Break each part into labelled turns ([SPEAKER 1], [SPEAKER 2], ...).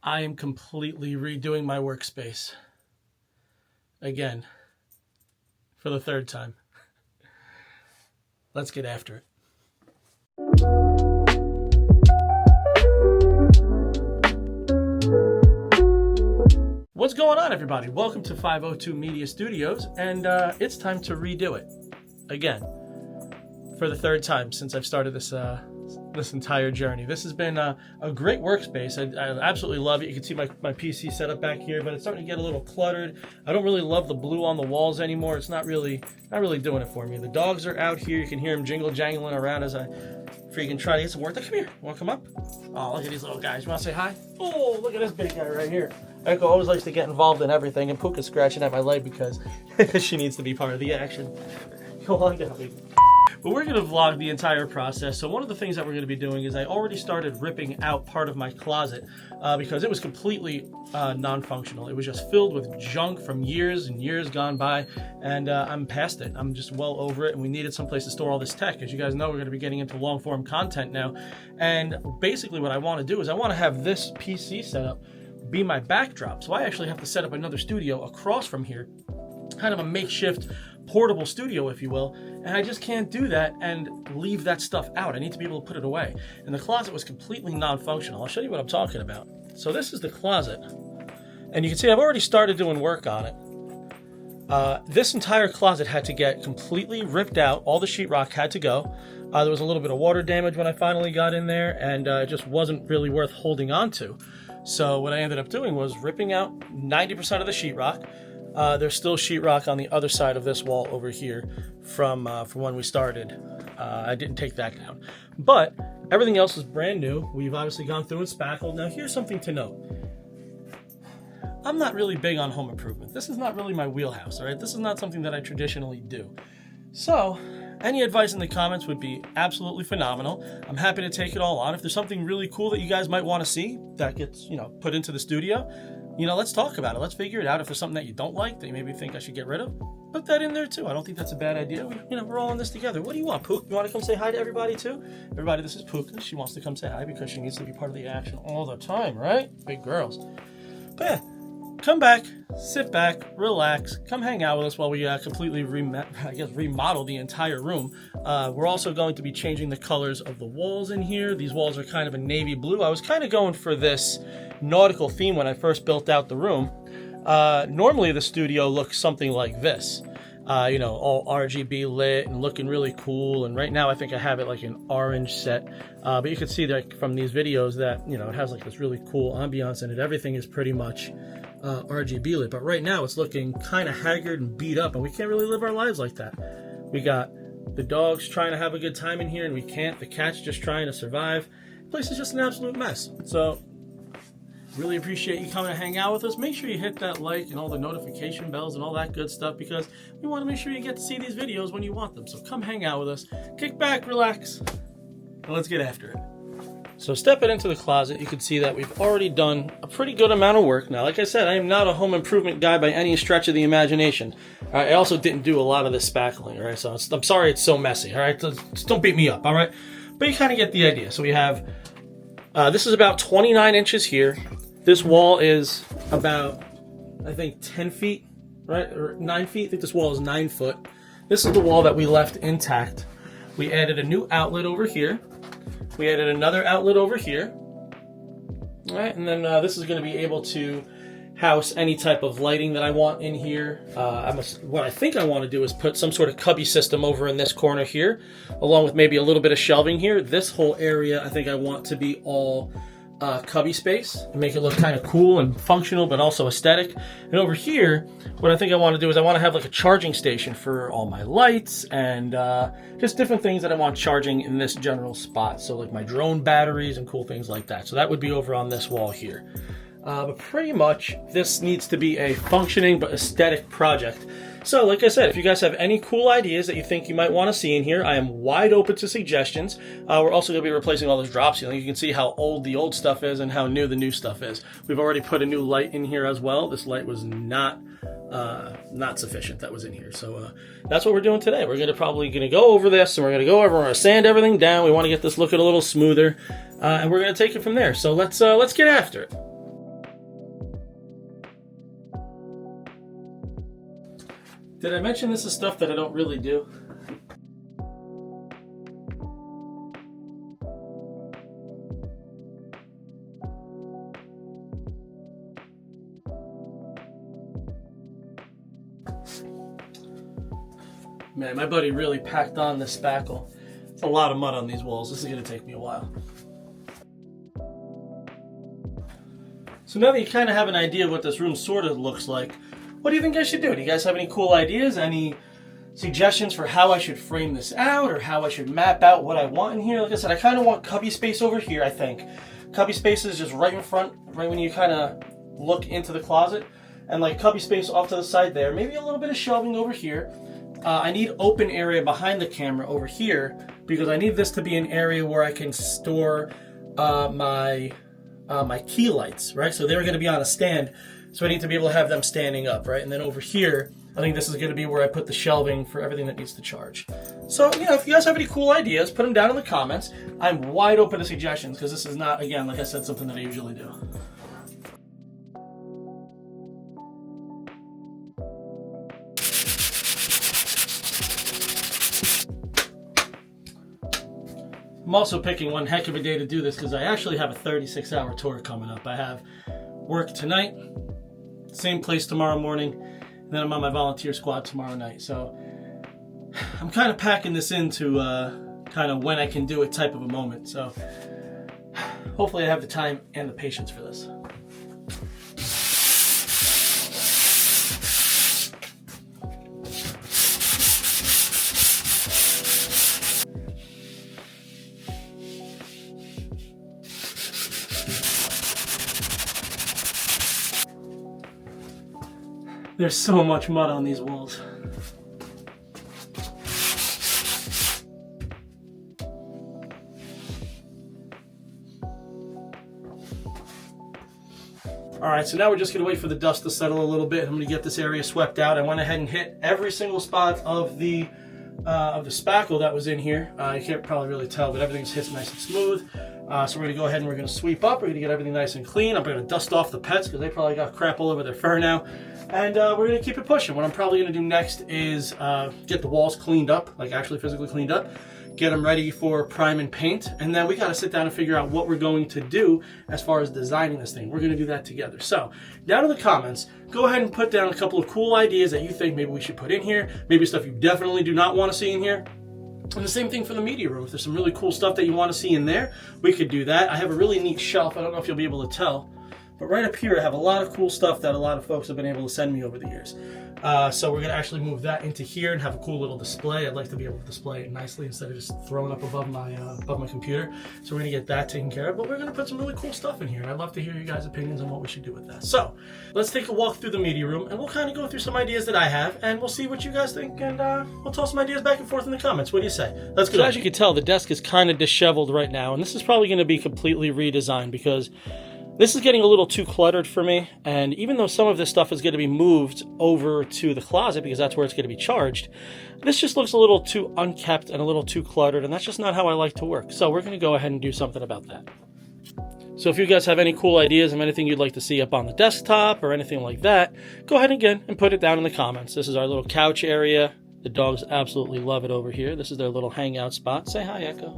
[SPEAKER 1] I am completely redoing my workspace. Again, for the third time. Let's get after it. What's going on, everybody? Welcome to 502 Media Studios, and it's time to redo it. Again, for the third time since I've started this entire journey. This has been a great workspace. I absolutely love it. You can see my PC set up back here, but it's starting to get a little cluttered. I don't really love the blue on the walls anymore. It's not really doing it for me. The dogs are out here. You can hear them jingle jangling around as I freaking try to get some work. Come here. Want to come up? Oh, look at these little guys. You want to say hi? Oh, look at this big guy right here. Echo always likes to get involved in everything, and Puka's scratching at my leg because she needs to be part of the action. Go on down, baby. But we're going to vlog the entire process. So one of the things that we're going to be doing is I already started ripping out part of my closet because it was completely non-functional. It was just filled with junk from years and years gone by, and I'm past it. I'm just well over it, and we needed some place to store all this tech. As you guys know, we're going to be getting into long-form content now, and basically what I want to do is I want to have this PC setup be my backdrop. So I actually have to set up another studio across from here, kind of a makeshift portable studio, if you will, and I just can't do that and leave that stuff out. I need to be able to put it away. And the closet was completely non-functional. I'll show you what I'm talking about. So this is the closet, and you can see I've already started doing work on it. This entire closet had to get completely ripped out. All the sheetrock had to go. There was a little bit of water damage when I finally got in there, and it just wasn't really worth holding on to. So what I ended up doing was ripping out 90% of the sheetrock. There's still sheetrock on the other side of this wall over here from when we started. I didn't take that down. But everything else is brand new. We've obviously gone through and spackled. Now here's something to note. I'm not really big on home improvement. This is not really my wheelhouse, all right? This is not something that I traditionally do. So any advice in the comments would be absolutely phenomenal. I'm happy to take it all on. If there's something really cool that you guys might want to see that gets, put into the studio, let's talk about it. Let's figure it out. If there's something that you don't like that you maybe think I should get rid of, put that in there too. I don't think that's a bad idea. We're all in this together. What do you want, Pook? You want to come say hi to everybody too? Everybody, this is Pook. She wants to come say hi because she needs to be part of the action all the time, right? Big girls. But yeah, come back, sit back, relax, come hang out with us while we completely remodel the entire room. We're also going to be changing the colors of the walls in here. These walls are kind of a navy blue. I was kind of going for this nautical theme when I first built out the room. Normally the studio looks something like this, all RGB lit and looking really cool. And right now I think I have it like an orange set, but you can see that from these videos that, it has like this really cool ambiance in it. Everything is pretty much RGB lit, but right now it's looking kind of haggard and beat up, and we can't really live our lives like that. We got the dogs trying to have a good time in here, and we can't. The cat's just trying to survive. The place is just an absolute mess. So really appreciate you coming to hang out with us. Make sure you hit that like and all the notification bells and all that good stuff, because we want to make sure you get to see these videos when you want them. So come hang out with us, kick back, relax, and let's get after it. So stepping into the closet, you can see that we've already done a pretty good amount of work. Now, like I said, I am not a home improvement guy by any stretch of the imagination. All right, I also didn't do a lot of this spackling, all right? So I'm sorry it's so messy, all right? Just don't beat me up, all right? But you kind of get the idea. So we have, this is about 29 inches here. This wall is about, I think, 10 feet, right? Or 9 feet. I think this wall is 9 foot. This is the wall that we left intact. We added a new outlet over here. We added another outlet over here. All right, and then this is going to be able to house any type of lighting that I want in here. What I think I want to do is put some sort of cubby system over in this corner here, along with maybe a little bit of shelving here. This whole area, I think I want to be all cubby space and make it look kind of cool and functional, but also aesthetic. And over here, what I think I want to do is I want to have like a charging station for all my lights and just different things that I want charging in this general spot. So like my drone batteries and cool things like that. So that would be over on this wall here. But pretty much this needs to be a functioning but aesthetic project. So like I said, if you guys have any cool ideas that you think you might want to see in here, I am wide open to suggestions. We're also going to be replacing all this drop ceiling. You can see how old the old stuff is and how new the new stuff is. We've already put a new light in here as well. This light was not sufficient that was in here. So that's what we're doing today. We're probably going to go over this, and we're going to sand everything down. We want to get this looking a little smoother, and we're going to take it from there. So let's get after it. Did I mention this is stuff that I don't really do? Man, my buddy really packed on this spackle. It's a lot of mud on these walls. This is going to take me a while. So now that you kind of have an idea of what this room sort of looks like, what do you think I should do? Do you guys have any cool ideas? Any suggestions for how I should frame this out or how I should map out what I want in here? Like I said, I kind of want cubby space over here, I think. Cubby space is just right in front, right when you kind of look into the closet. And like cubby space off to the side there. Maybe a little bit of shelving over here. I need open area behind the camera over here because I need this to be an area where I can store my key lights, right? So they're going to be on a stand, so I need to be able to have them standing up, right? And then over here, I think this is going to be where I put the shelving for everything that needs to charge. So, you know, if you guys have any cool ideas, put them down in the comments. I'm wide open to suggestions because this is not, again, like I said, something that I usually do. I'm also picking one heck of a day to do this because I actually have a 36-hour tour coming up. I have work tonight, same place tomorrow morning, and then I'm on my volunteer squad tomorrow night. So I'm kind of packing this into kind of when I can do it type of a moment. So hopefully I have the time and the patience for this. There's so much mud on these walls. Alright, so now we're just going to wait for the dust to settle a little bit. I'm going to get this area swept out. I went ahead and hit every single spot of the spackle that was in here. You can't probably really tell, but everything's hit nice and smooth. So we're going to go ahead and we're going to sweep up. We're going to get everything nice and clean. I'm going to dust off the pets because they probably got crap all over their fur now. And we're going to keep it pushing. What I'm probably going to do next is get the walls cleaned up, like actually physically cleaned up, get them ready for prime and paint, and then we got to sit down and figure out what we're going to do as far as designing this thing. We're going to do that together. So down in the comments, go ahead and put down a couple of cool ideas that you think maybe we should put in here, maybe stuff you definitely do not want to see in here. And the same thing for the media room. If there's some really cool stuff that you want to see in there, we could do that. I have a really neat shelf. I don't know if you'll be able to tell, but right up here I have a lot of cool stuff that a lot of folks have been able to send me over the years. So we're going to actually move that into here and have a cool little display. I'd like to be able to display it nicely instead of just throwing up above my computer. So we're going to get that taken care of, but we're going to put some really cool stuff in here, and I'd love to hear you guys' opinions on what we should do with that. So let's take a walk through the media room, and we'll kind of go through some ideas that I have, and we'll see what you guys think, and we'll toss some ideas back and forth in the comments. What do you say? Let's go. So as you can tell, the desk is kind of disheveled right now, and this is probably going to be completely redesigned because this is getting a little too cluttered for me, and even though some of this stuff is going to be moved over to the closet because that's where it's going to be charged, this just looks a little too unkept and a little too cluttered, and that's just not how I like to work. So we're going to go ahead and do something about that. So if you guys have any cool ideas of anything you'd like to see up on the desktop or anything like that, go ahead again and put it down in the comments. This is our little couch area. The dogs absolutely love it over here. This is their little hangout spot. Say hi, Echo.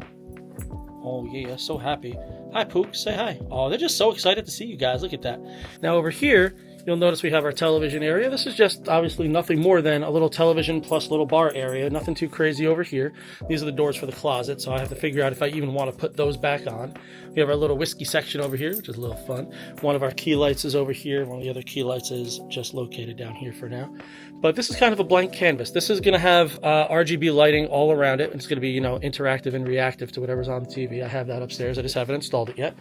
[SPEAKER 1] Oh yeah, so happy. Hi, Pook, say hi. Oh, they're just so excited to see you guys. Look at that. Now over here, you'll notice we have our television area. This is just obviously nothing more than a little television plus little bar area. Nothing too crazy over here. These are the doors for the closet, so I have to figure out if I even want to put those back on. We have our little whiskey section over here, which is a little fun. One of our key lights is over here. One of the other key lights is just located down here for now. But this is kind of a blank canvas. This is going to have RGB lighting all around it. It's going to be, you know, interactive and reactive to whatever's on the TV. I have that upstairs. I just haven't installed it yet.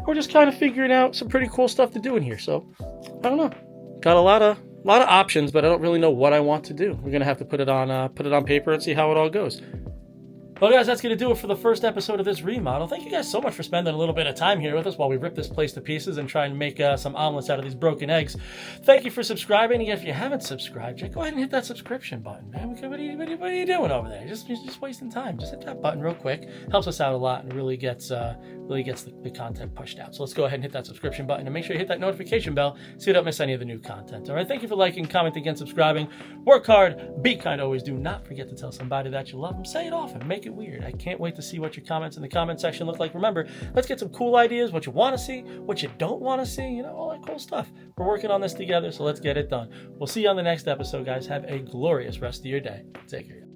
[SPEAKER 1] We're just kind of figuring out some pretty cool stuff to do in here. So, I don't know. Got a lot of options, but I don't really know what I want to do. We're going to have to put it on paper and see how it all goes. Well, guys, that's going to do it for the first episode of this remodel. Thank you guys so much for spending a little bit of time here with us while we rip this place to pieces and try and make some omelets out of these broken eggs. Thank you for subscribing. And if you haven't subscribed yet, go ahead and hit that subscription button, man. What are you doing over there? Just wasting time. Just hit that button real quick. Helps us out a lot and really gets the content pushed out. So let's go ahead and hit that subscription button and make sure you hit that notification bell so you don't miss any of the new content. All right. Thank you for liking, commenting, and subscribing. Work hard. Be kind. Always do not forget to tell somebody that you love them. Say it often. Make it weird. I can't wait to see what your comments in the comment section look like. Remember, let's get some cool ideas, what you want to see, what you don't want to see, all that cool stuff. We're working on this together, so let's get it done. We'll see you on the next episode, guys. Have a glorious rest of your day. Take care.